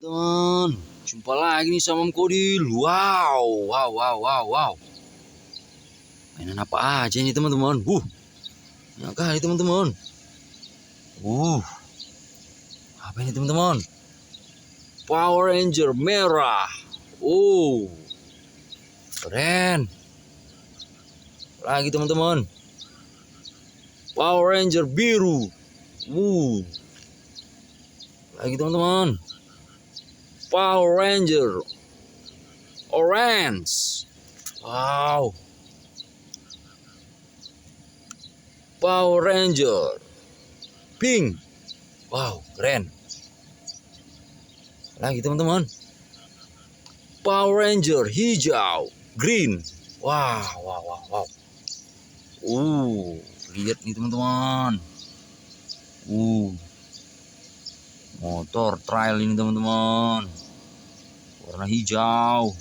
Teman, jumpa lagi nih sama Om Kodil. Wow. Mainan apa aja ini teman-teman? Banyak kali teman-teman. Apa ini teman-teman? Power Ranger merah. Keren. Lagi teman-teman. Power Ranger biru. Lagi teman-teman. Power Ranger orange. Wow. Power Ranger pink. Wow, keren. Lagi teman-teman. Power Ranger hijau, green. Wow. Lihat nih teman-teman. Motor trail ini teman-teman. Warna hijau.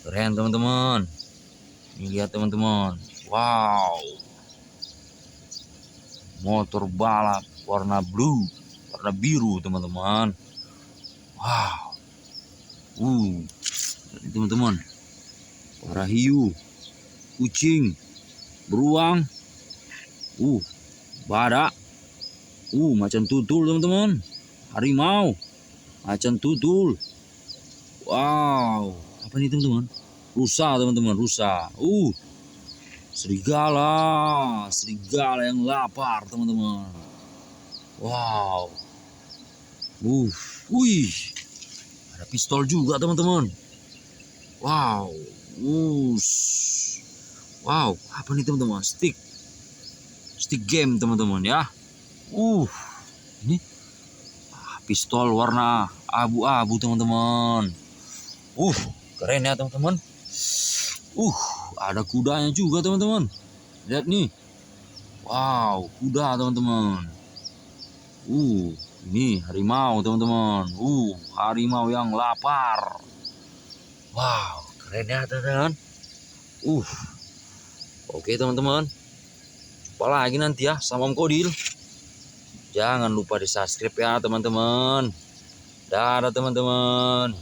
Keren teman-teman. Ini lihat teman-teman. Wow. Motor balap warna blue, warna biru teman-teman. Wow. Ini teman-teman. Warna hiu, kucing, beruang. Badak. Macan tutul teman-teman. Harimau, macan tutul. Wow. Apa ini teman-teman? Rusa teman-teman, rusa. Serigala yang lapar teman-teman. Wow. Ada pistol juga teman-teman. Wow. Apa nih teman-teman? Stick game teman-teman ya. Ini pistol warna abu-abu teman-teman. Keren ya teman-teman. Ada kudanya juga teman-teman. Lihat nih. Wow, kuda teman-teman. Ini harimau teman-teman. Harimau yang lapar. Wow, keren ya teman-teman. Oke teman-teman. Jumpa lagi nanti ya sama Om Kodil. Jangan lupa di subscribe ya teman-teman. Dadah teman-teman.